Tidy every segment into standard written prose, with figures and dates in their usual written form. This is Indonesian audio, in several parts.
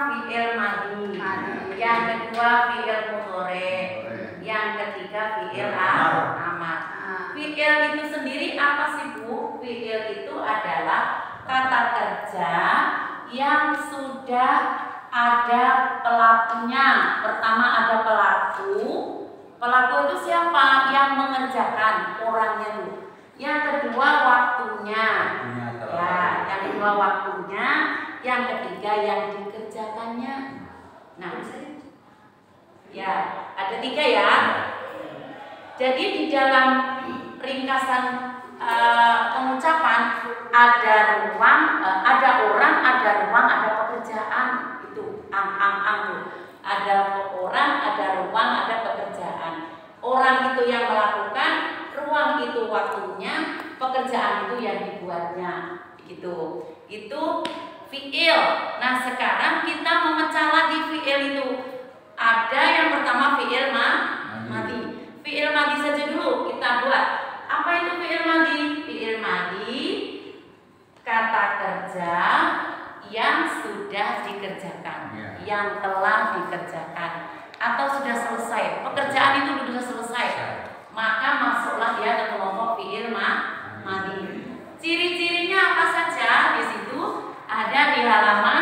fi'il madhi, yang kedua fi'il mudhari, yang ketiga fi'il amar. Fi'il itu sendiri apa sih Bu? Fi'il itu adalah kata kerja yang sudah ada pelakunya. Pertama ada pelaku. Pelaku itu siapa? Yang mengerjakan, orangnya itu. Yang kedua waktunya. Ya, yang kedua waktunya. Yang ketiga yang dikerjakannya. Nah, ya, ada 3 ya. Jadi di dalam ringkasan pengucapan ada ruang, ada orang, ada ruang, ada pekerjaan. Itu tuh. Ada orang, ada ruang, ada pekerjaan. Orang itu yang melakukan, ruang itu waktunya, pekerjaan itu yang dibuatnya. Gitu. Itu fi'il. Nah, sekarang kita memecah lagi fi'il itu. Ada yang pertama fi'il madhi. Fi'il madhi saja dulu kita buat. Apa itu fi'il madhi? Fi'il madhi kata kerja yang sudah dikerjakan, yang telah dikerjakan atau sudah selesai. Pekerjaan itu sudah selesai, maka masuklah dia ke kelompok fi'il madhi. Ciri-cirinya apa saja? Di situ ada di halaman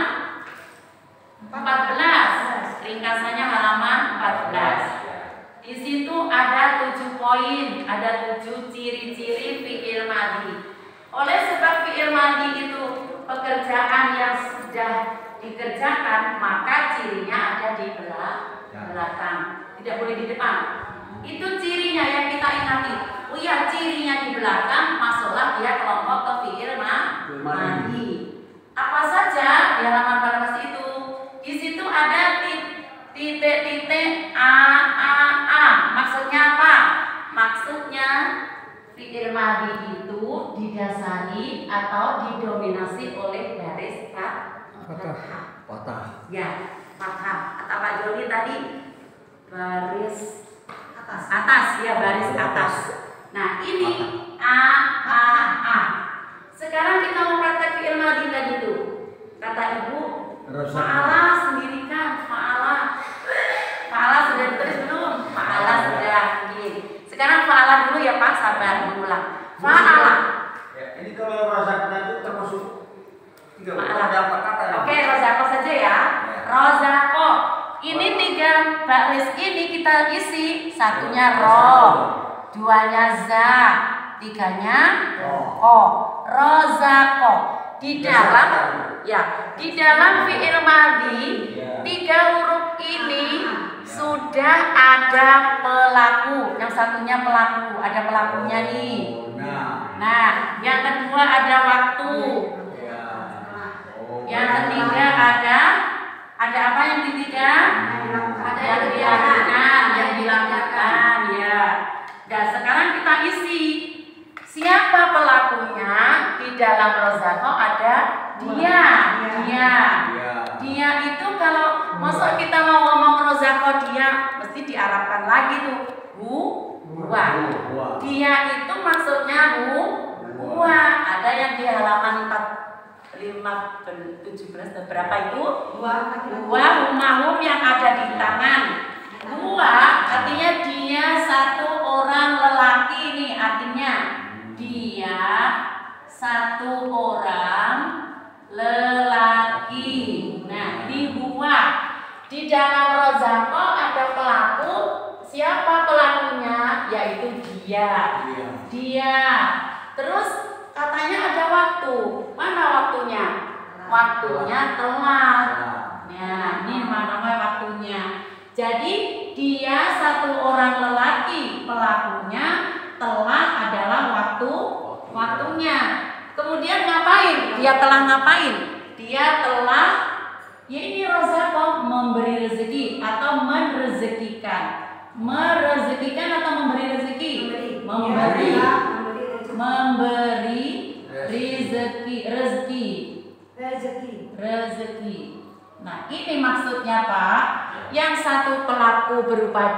14. Ringkasannya halaman 14. Di situ ada 7 poin, ada 7 ciri-ciri fi'il madhi. Oleh sebab fi'il madhi itu pekerjaan yang sudah dikerjakan, maka cirinya ada di belakang, tidak boleh di depan. Itu cirinya yang kita ingati. Oh ya, cirinya di belakang, masuklah dia kelompok ke fi'il madhi. Apa saja di halaman 14 itu? Di situ ada titik-titik a. Maksudnya apa? Maksudnya fi'il madhi itu didasari atau didominasi oleh garis fathah. Ya, fathah. Kata Pak Joni tadi baris atas ya, baris atas. Nah, ini a. Sekarang kita mau praktek fi'il madhi tadi itu. Kata Ibu, fa'ala sendiri kan, fa'ala. Fa'ala sudah ditulis belum? Fa'ala sudah. Sekarang fa'ala dulu ya Pak, sabar mengulang. Fa'ala. Ya, ini kalau rozakna itu termasuk 3 kata ya. Oke, rozako saja ya. Rozako. Ini 3 baris ini kita isi. Satunya ro, 2-nya za, 3-nya ko. Rozako. Di dalam fi'il madhi 3 huruf ini sudah ada pelaku. Yang satunya pelaku, ada pelakunya nih. Nah, yang kedua ada waktu. Yang ketiga ada apa yang ketiga? Ada yang dilakukan ya. Dan sekarang kita isi. Siapa pelakunya? Di dalam rozako ada dia. Dia itu kalau masa kita mau ngomong rozako dia mesti diarabkan lagi tuh. Huwa. Dia itu maksudnya huwa. Ada yang di halaman 17 berapa itu? Huwa humahum yang ada di tangan. Huwa artinya dia satu orang lelaki ini, artinya dia satu orang lelaki. Nah, di huwa. Di dalam rozako ada pelaku. Siapa pelakunya? Yaitu dia. Terus katanya ada waktu. Mana waktunya? Waktunya telah. Nah, ini namanya waktunya. Jadi dia satu orang lelaki, pelakunya, telah adalah waktunya. Kemudian ngapain? Dia telah ngapain? Dia telah, ya ini rozako, memberi rezeki atau merezekikan. Merezekikan atau memberi rezeki? Memberi rezeki. Nah, ini maksudnya Pak. Yang satu pelaku berupa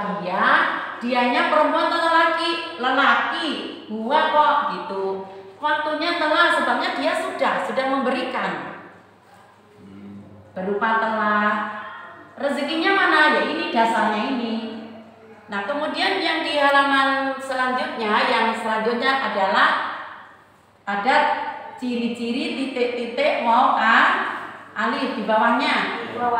dianya perempuan atau lelaki? Lelaki. Huwa kok gitu. Waktunya telah sebabnya dia sudah memberikan. berupa telah. Rezekinya mana? Ya ini dasarnya ini. Nah, kemudian yang di halaman selanjutnya, adalah ada ciri-ciri titik-titik waw alif di bawahnya. Waw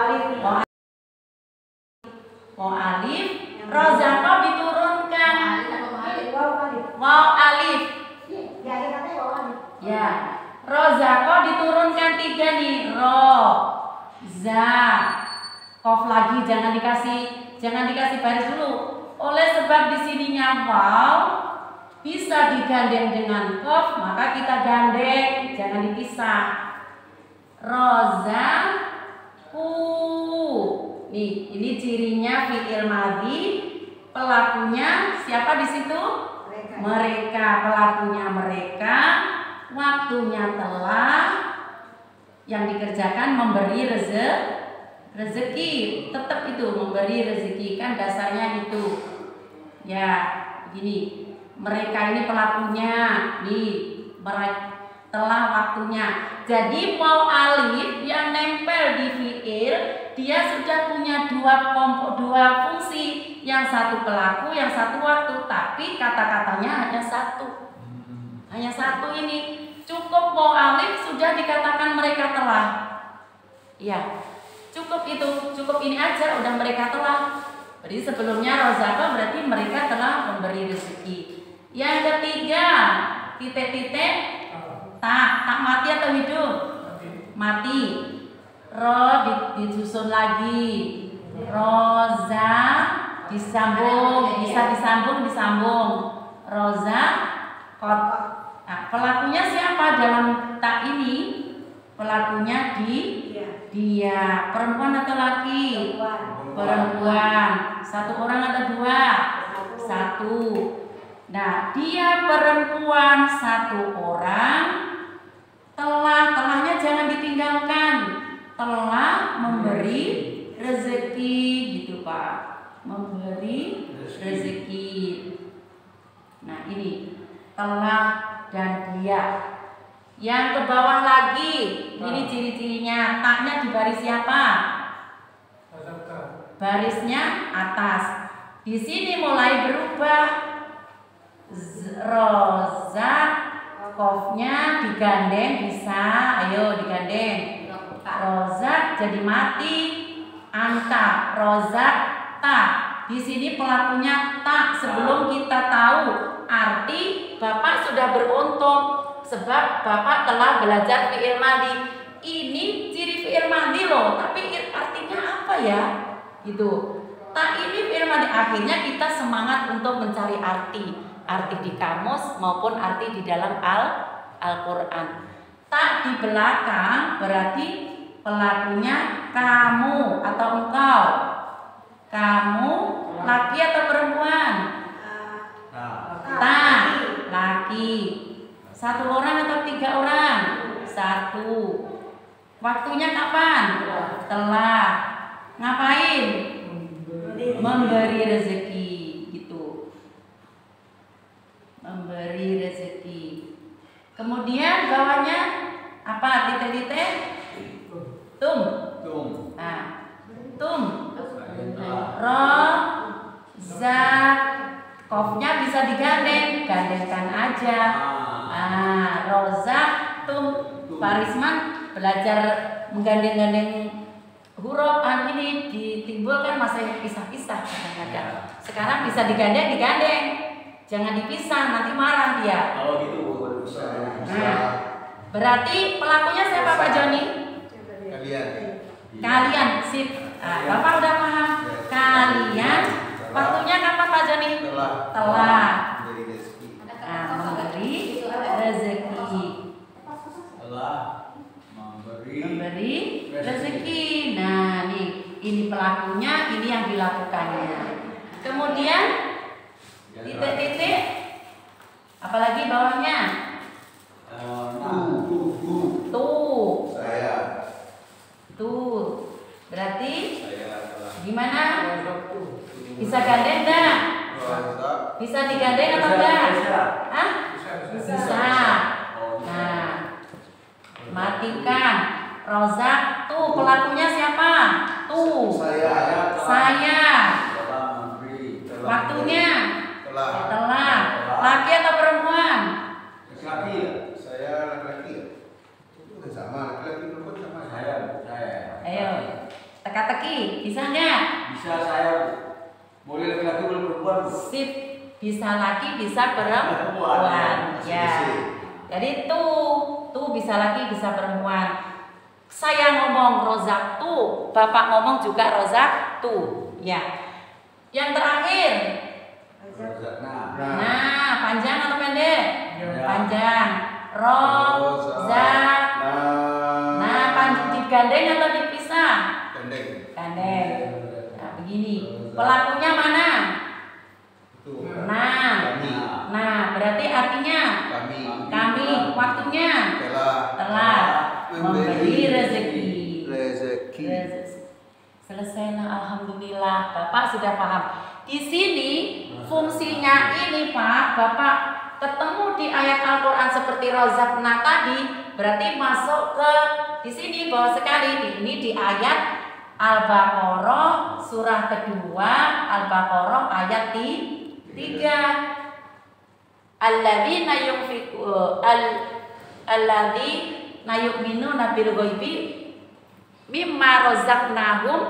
alif, rozaqo diturunkan. Waw alif. Ya, rozaqo diturunkan 3 nih. Ro, za, kof lagi jangan dikasih baris dulu. Oleh sebab di sininya waw bisa digandeng dengan kof, maka kita gandeng, jangan dipisah. Rozaku. Nih, ini cirinya fi'il madhi. Pelakunya siapa di situ? Mereka. Pelakunya mereka. Waktunya telah. Yang dikerjakan memberi rezeki. Tetap itu memberi rezeki, kan dasarnya itu. Ya, begini. Mereka ini pelakunya. Nih, mereka telah waktunya. Jadi waw alif yang nempel di fi'il, dia sudah punya dua fungsi. Yang satu pelaku, yang satu waktu. Tapi kata-katanya hanya satu. Hanya satu ini. Cukup waw alif sudah dikatakan mereka telah. Ya, cukup itu. Cukup ini aja udah mereka telah. Jadi sebelumnya rozaqo berarti mereka telah memberi rezeki. Yang ketiga, titik-titik. Tak mati atau hidup? Mati. Ro disusun lagi. Roza disambung, bisa disambung. Roza kot. Nah, pelakunya siapa dalam tak ini? Pelakunya dia. Perempuan atau laki? Perempuan. Satu orang atau dua? Satu. Nah, dia perempuan, satu orang. Telahnya jangan ditinggalkan. Telah memberi rezeki gitu Pak. Memberi rezeki. Nah, ini telah dan dia. Yang ke bawah lagi, ini ciri-cirinya. Taknya di baris siapa? Barisnya atas. Di sini mulai berubah. Rozak, kofnya digandeng bisa, ayo digandeng. Rozak jadi mati. Anta, rozak, tak. Di sini pelakunya tak. Sebelum kita tahu arti, Bapak sudah beruntung sebab Bapak telah belajar fi'il madhi. Ini ciri fi'il madhi loh, tapi artinya apa ya? Gitu. Tak ini fi'il madhi. Akhirnya kita semangat untuk mencari arti di kamus maupun arti di dalam Al-Quran. Tak di belakang berarti pelakunya kamu atau engkau. Kamu laki atau perempuan? Tak, laki. Satu orang atau 3 orang? 1. Waktunya kapan? Telah. Ngapain? Memberi rezeki. Memberi rezeki. Kemudian bawahnya apa? Titik-titik. Tum. Nah, tum. Ro, za, kofnya bisa gandengkan aja. Rozak, tum. Pak Risman belajar menggandeng-gandeng huruf ini ditimbulkan masih pisah-pisah kadang-kadang. Sekarang bisa digandeng. Jangan dipisah, nanti marah dia. Kalau gitu bisa. Nah, berarti pelakunya siapa Pak Joni? Kalian, sip. Nah, Bapak udah paham. Kalian, waktunya kapan Pak Joni? Telah. Nah, memberi rezeki. Telah memberi rezeki. Nah, nih, ini pelakunya, ini yang dilakukannya. Kemudian titik-titik, apalagi bawahnya? Tuh. Tuh. Berarti gimana? Bisa gandeng enggak? Bisa digandeng atau enggak? Hah? Bisa. Nah, matikan. Rozak tuh. tuh pelakunya siapa? Tuh. Saya. Waktunya telah. Laki atau perempuan? Laki. Saya laki-laki. Itu sama, laki-laki perempuan sama. Saya. Ayo, teka-teki, bisa nggak? Bisa saya. Boleh laki-laki boleh perempuan. Sip, bisa laki, bisa perempuan. Ya. Jadi tuh bisa laki, bisa perempuan. Saya ngomong rozak tuh, bapak ngomong juga rozak tuh. Ya. Yang terakhir. Nah, panjang atau pendek? Panjang. Rozak. Nah, panjang digandeng atau dipisah? Gandeng. Nah, begini. Pelakunya mana? Nah, berarti artinya kami. Waktunya telah memberi rezeki. Selesailah, alhamdulillah. Bapak sudah paham. Di sini fungsinya ini, Pak. Bapak ketemu di ayat Al-Qur'an seperti rozakna tadi, berarti masuk ke di sini bawah sekali. Ini di ayat Al-Baqarah surah kedua, Al-Baqarah ayat 3. Alladzina yu'minuna bil ghaibi mimma razaqnahum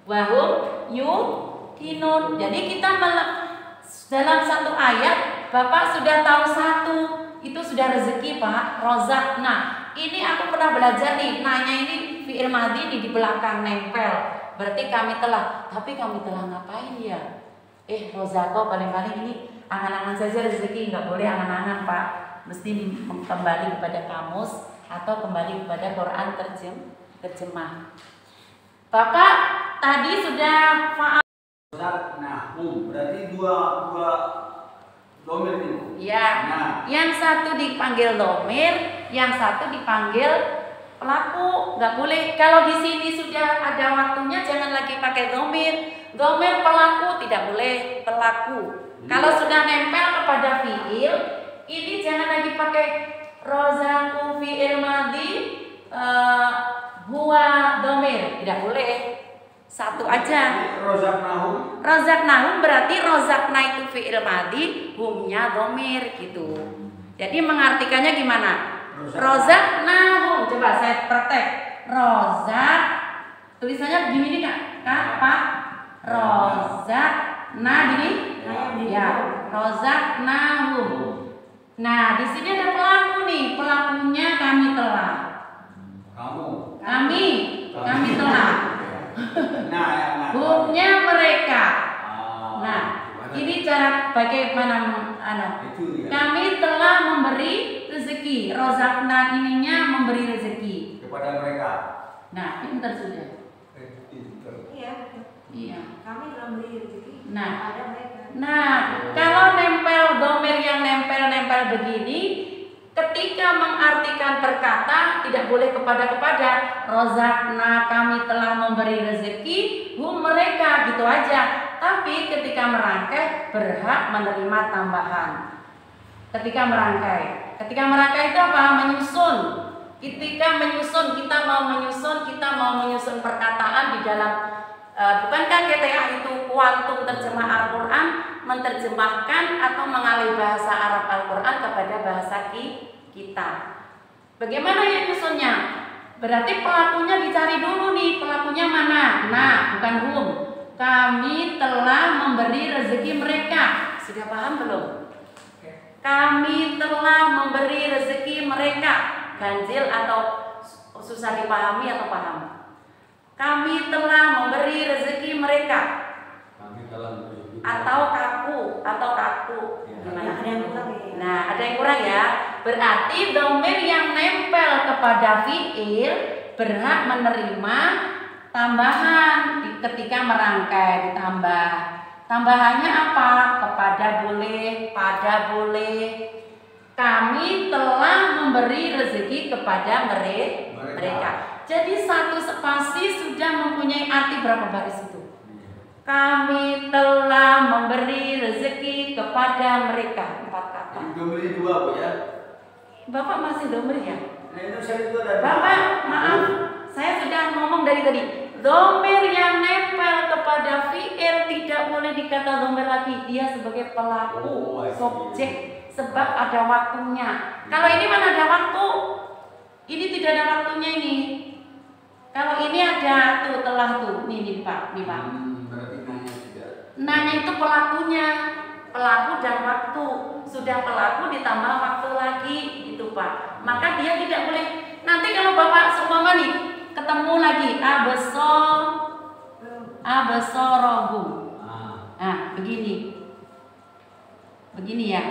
wa hum yuqinun. Jadi kita dalam satu ayat Bapak sudah tahu satu, itu sudah rezeki, Pak. Rozakna. Ini aku pernah belajar nih, nanya ini fi'il madhi di belakang nempel. Berarti kami telah. Tapi kami telah ngapain ya? Rozako paling-paling ini angan-angan saja rezeki, nggak boleh angan-angan, Pak. Mesti kembali kepada kamus atau kembali kepada Quran terjemah. Bapak tadi sudah fa'al. Berarti dua domir itu. Ya. Nah. Yang satu dipanggil domir, yang satu dipanggil pelaku. Nggak boleh. Kalau di sini sudah ada waktunya, jangan lagi pakai domir. Domir pelaku tidak boleh, pelaku. Kalau sudah nempel kepada fiil, ini jangan lagi pakai rozaku fiil madhi huwa domir, tidak boleh. Satu aja. Rozaknahum berarti rozakna itu fiil madhi, humnya domir gitu. Jadi mengartikannya gimana? Rozaknahum. Coba saya praktek. Rozak tulisannya begini Kak, Pak. Rozak nah gini. Ya, rozaknahum. Nah, di sini ada pelaku nih. Pelakunya kami telah. Kami telah. Humnya mereka. Nah, ini cara bagaimana kami telah memberi rezeki. Rozakna ininya memberi rezeki kepada mereka. Nah, pintar sudah. Iya. Kami telah memberi rezeki kepada mereka. Nah, kalau nempel domir yang nempel begini, ketika mengartikan perkata tidak boleh kepada. Rozakna kami telah memberi rezeki mereka gitu aja. Tapi ketika merangkai berhak menerima tambahan. Ketika merangkai itu apa? Menyusun. Ketika menyusun kita mau menyusun perkataan di dalam bukankah GTA itu kuantum terjemah Al-Quran menerjemahkan atau mengalih bahasa Arab Al-Quran kepada bahasa kita. Bagaimana ya nyusunnya? Berarti pelakunya dicari dulu nih, pelakunya mana? Nah, bukan hum. Kami telah memberi rezeki mereka. Sudah paham belum? Kami telah memberi rezeki mereka. Ganjil atau susah dipahami atau paham? Kami telah memberi rezeki mereka. Atau kaku. Gimana? Nah, ada yang kurang ya. Berarti domir yang nempel kepada fiil berhak menerima tambahan ketika merangkai ditambah. Tambahannya apa? Kepada boleh, pada boleh. Kami telah memberi rezeki kepada mereka. Jadi satu spasi sudah mempunyai arti berapa baris itu? Kami telah memberi rezeki kepada mereka. 4 kata. Domir 2 Bu ya? Bapak masih domir ya? Nah, itu saya itu ada. Bapak maaf, saya sudah ngomong dari tadi. Dhamir yang nempel kepada fi'il tidak boleh dikata dhamir lagi. Dia sebagai pelaku, subjek, sebab ada waktunya. Kalau ini mana ada waktu? Ini tidak ada waktunya ini. Kalau ini ada tuh telah tuh. Nih Pak, nih Pak. Berarti nanya tidak. Nanya itu pelakunya, pelaku dan waktu. Sudah pelaku ditambah waktu lagi, gitu Pak. Maka dia tidak boleh. Nanti kalau Bapak seumpama nih ketemu lagi abasorohu. Nah, begini ya.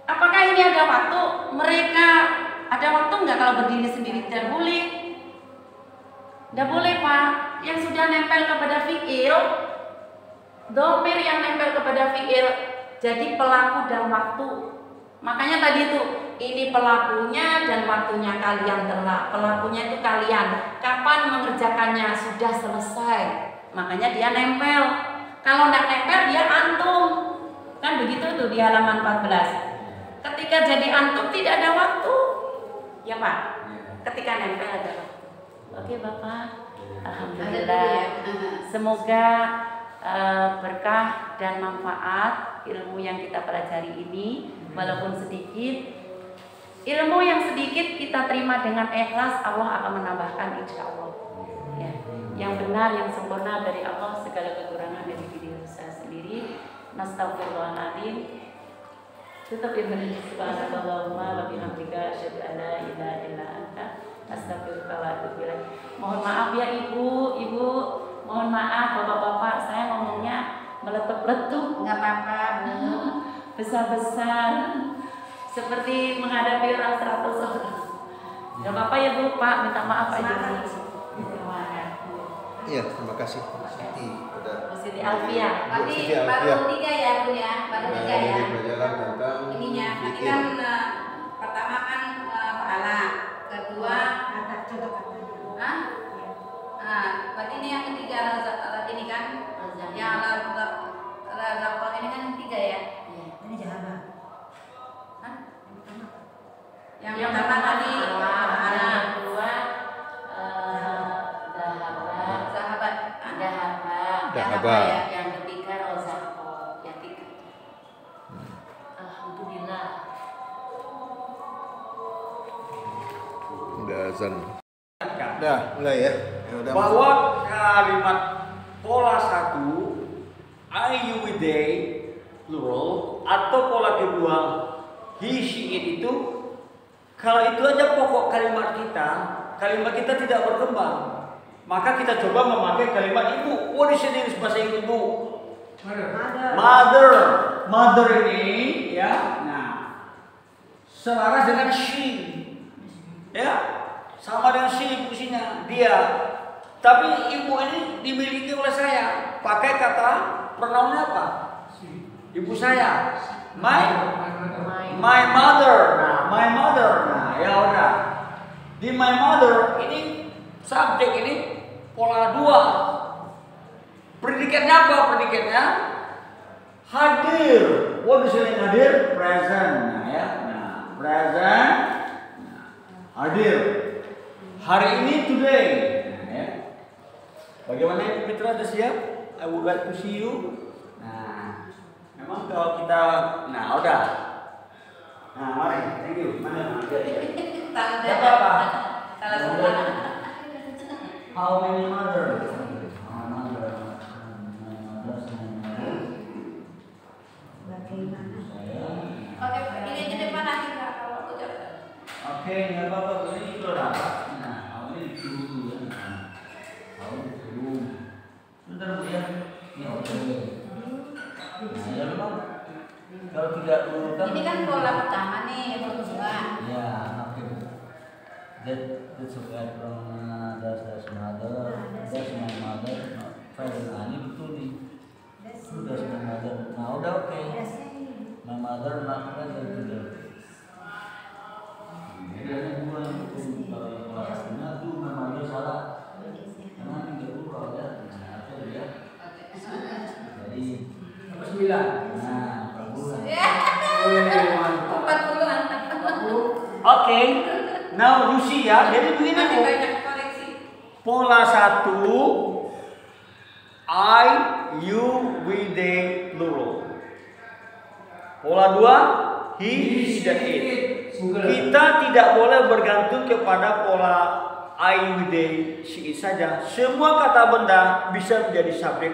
Apakah ini ada waktu? Mereka ada waktu nggak kalau berdiri sendiri? Tidak boleh. Tidak boleh Pak. Yang sudah nempel kepada fi'il, dhamir yang nempel kepada fi'il jadi pelaku dan waktu. Makanya tadi itu ini pelakunya dan waktunya kalian telah. Pelakunya itu kalian. Kapan mengerjakannya? Sudah selesai. Makanya dia nempel. Kalau tidak nempel dia antum. Kan begitu tuh di halaman 14. Ketika jadi antum tidak ada waktu. Ya Pak. Ketika nempel ada waktu. Oke Bapak. Alhamdulillah. Semoga berkah dan manfaat ilmu yang kita pelajari ini, walaupun sedikit. Ilmu yang sedikit kita terima dengan ikhlas, Allah akan menambahkan insya Allah. Ya. Yang benar, yang sempurna dari Allah, segala kekurangan dari diri saya sendiri. Nastaghfirullahaladzim. Tutup ibadah subhanallahumma wa bihamdika asyhadu an la ilaha illa anta astaghfiruka wa atubu ilaik. Mohon maaf ya Ibu, mohon maaf Bapak-bapak, saya ngomongnya meletup-letup. Enggak apa-apa, Bu. Besar-besar. Seperti menghadapi orang 100 orang. Gak apa-apa ya Bu, Pak, minta maaf aja Bu. Iya, terima kasih. Siti Alfia. Baru 3 ya Bu ya, baru 3 ya. Pelajaran tentang Ininya, tadi kan pertama kan pahala, kedua berarti ini yang ketiga ini kan, yang razaqah ini kan yang 3 ya. Ini jahanam. Yang pertama tadi pahala, yang kedua Dahaba. Yang ketiga rozaqah, yang 3. Alhamdulillah. Udah azan. Udah, mulai ya. Bahwa kalimat pola 1 I, you, we, they plural atau pola kedua he, she, it itu, kalau itu aja pokok kalimat kita tidak berkembang. Maka kita coba memakai kalimat ibu. What is it bahasa Inggris Bu? Mother ini ya. Nah, selaras dengan she. Ya, sama dengan she fungsinya dia. Tapi ibu ini dimiliki oleh saya. Pakai kata pronoun apa? Ibu saya. My mother. Nah, my mother. Nah, ya udah. Di my mother ini subjek ini pola 2. Predikatnya apa? Predikatnya hadir. What is it hadir? Present. Nah, ya. Nah, present. Nah, hadir. Hari ini today. Nah, ya. Bagaimana Ibu Mitra, sudah siap? I would like to see you. Nah, memang kalau kita, nah udah. Nah, mari, thank you. Mana? Apa? Salah semua. How many mother? Oke, ini aja depan nanti Kak kalau ucap. Oke, nggak apa-apa. Ini itu lah. Nah, ini dulu ya. Dulu. Bentar Bu ya. Ini oke. Nah, ya memang kalau tidak dulu kan. Ini kan pola pertama nih, pola kedua. Ya, oke. That's okay from that's mother, that's my mother. Nah, ini betul nih. That's my mother. Nah, udah oke. My mother, not mother. Ini dua yang betul. Kalau tuh my mother salah. Karena ini nggak plural ya. Nah, apa dia? Jadi 9. Nah, 40. Oke. Now you see ya. Jadi begini Bu. Banyak koreksi. Pola 1 I, you, we, they, plural. Pola 2 he, dan it. Kita tidak boleh bergantung kepada pola I, we, they, she, it saja. Semua kata benda bisa menjadi subjek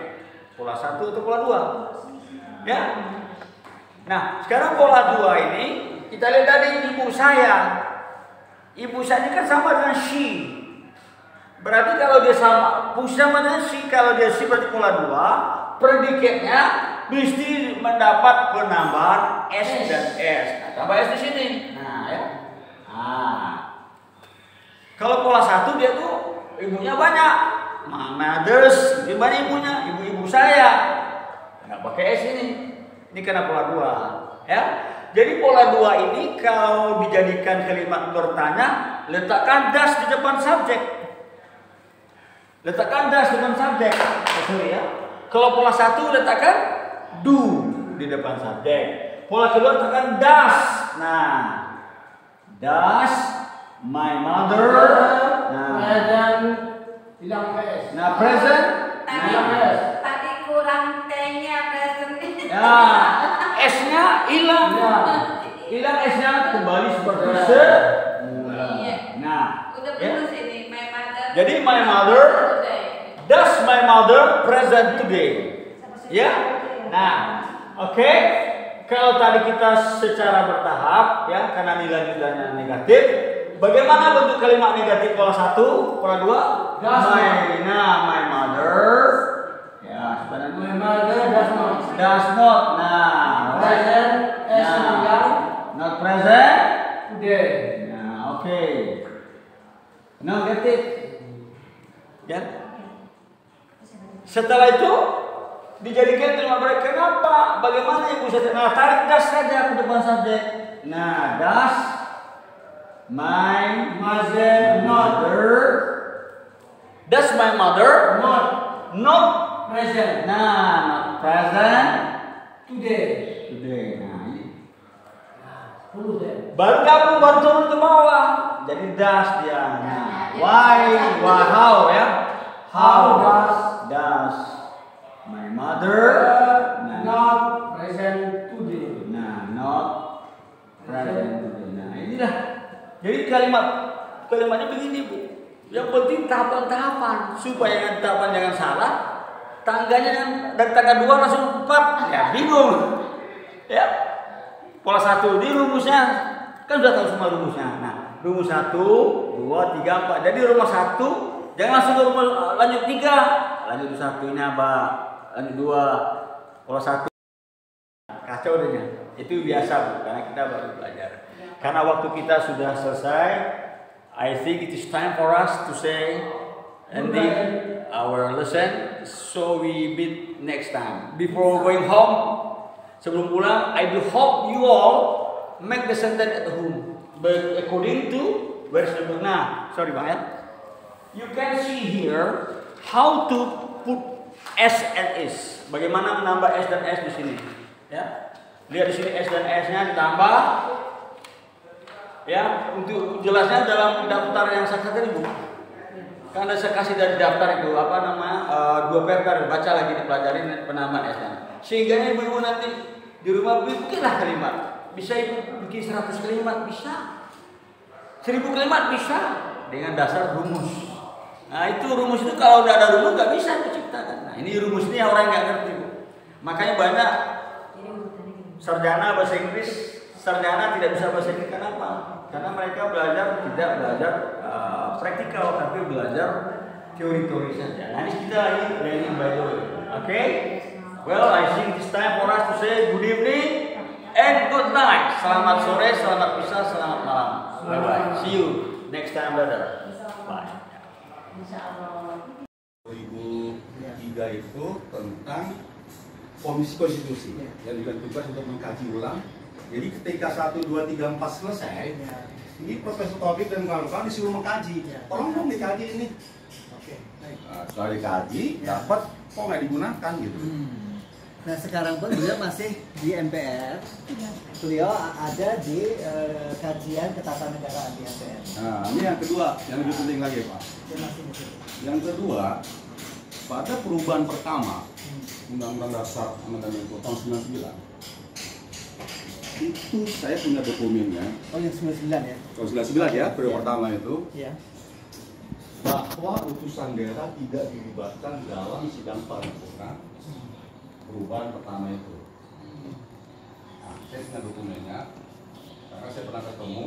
pola 1 atau pola 2. Ya. Nah, sekarang pola 2 ini kita lihat tadi ibu saya. Ibu saya ini kan sama dengan she. Berarti kalau dia sama dengan she, kalau dia she berarti pola 2, predikatnya mesti mendapat penambahan s dan s. Nah, tambah s di sini. Nah, ya. Nah. Kalau pola 1 dia tuh ibunya banyak. Mothers, lebih banyak ibunya, ibu-ibu saya. Nggak pakai s ini. Ini karena pola 2, ya. Jadi pola 2 ini kalau dijadikan kalimat bertanya, letakkan das di depan subjek. Letakkan das di depan subjek. Sorry ya. Kalau pola 1 letakkan do di depan subjek. Pola kedua letakkan das. Nah, does my mother. Nah, present hilang PS. Nah, present. Tadi kurang T-nya present. Ya, S-nya hilang. Hilang S-nya kembali seperti semula. Iya. Nah, Udah ya. bagus ini, my mother. Jadi my mother, does my mother present today? Ya. Nah, oke. Kalau tadi kita secara bertahap ya, karena nilai-nilainya negatif. Bagaimana bentuk kalimat negatif pola 1, pola 2? My mother. Ya, sebenarnya My mother does not. does not. Nah, Present as nah, not present. today. Nah, oke. Negatif. Ya. Setelah itu dijadikan kalimat baik. Kenapa? Bagaimana ibu saya? Nah, tarik das saja ke depan subjek. Nah, das my Mother does my mother not present nah not present today. Nah, ini Perlu deh. baru gabung, baru turun ke bawah. Jadi das dia. Nah, why, how ya? How does my mother Not present today. nah not present today. Nah, inilah. Jadi kalimatnya begini, Bu. Yang penting tahapan-tahapan supaya tahapan jangan salah. Tangganya dari tangga 2 langsung 4. Ya, bingung. Ya. Pola 1 di rumusnya kan sudah tahu semua rumusnya. Nah, rumus 1, 2, 3, 4. Jadi rumus 1 jangan langsung ke rumus lanjut 3. Lanjut 1 ini apa? Lanjut 2. Pola 1 kacau dehnya. Itu biasa, Bu, karena kita baru belajar. Karena waktu kita sudah selesai, I think it is time for us to say ending our lesson. So we meet next time. Before going home, sebelum pulang, I do hope you all make the sentence at home according to where's the book. Nah, sorry Bang ya. You can see here how to put S and S. Bagaimana menambah S dan S di sini? Ya. Lihat di sini S dan S-nya ditambah. Ya, untuk jelasnya dalam daftar yang saya kasih Bu. Karena saya kasih dari daftar itu apa namanya 2 paper, baca lagi dipelajarin penambahan S-nya. Sehingga ibu-ibu nanti di rumah bikinlah kalimat. Bisa ibu bikin 100 kalimat bisa. 1000 kalimat bisa dengan dasar rumus. Nah, itu rumus itu kalau udah ada rumus nggak bisa diciptakan. Nah, ini rumus ini orang nggak ngerti Bu. Makanya banyak sarjana bahasa Inggris, sarjana tidak bisa bahasa Inggris. Kenapa? Karena mereka tidak belajar praktikal, tapi belajar teori-teori saja. Nah, ini kita lagi learning by the way. Okay? Well, I think it's time for us to say good evening and good night. Selamat sore, selamat pisah, selamat malam. Bye bye. See you next time, brother. Bye. 2003 itu tentang Komisi Konstitusi yang dibentukkan untuk mengkaji ulang. Jadi ketika 1, 2, 3, 4 selesai, ini Profesor Taufik dan kawan-kawan disuruh mengkaji. Tolong dong dikaji ini. Setelah dikaji, dapat kok nggak digunakan gitu. Nah sekarang pun beliau masih di MPR. Beliau ada di kajian ketatanegaraan di MPR. Nah, ini yang kedua, yang lebih penting lagi Pak. Dia masih di situ. Yang kedua, pada perubahan pertama Undang-Undang Dasar Amandemen tahun 99 itu saya punya dokumennya. Oh yang 99 ya? Tahun 99 ya, periode pertama itu. Iya. Bahwa utusan daerah tidak dilibatkan dalam sidang paripurna perubahan pertama itu. Nah, saya punya dokumennya karena saya pernah ketemu.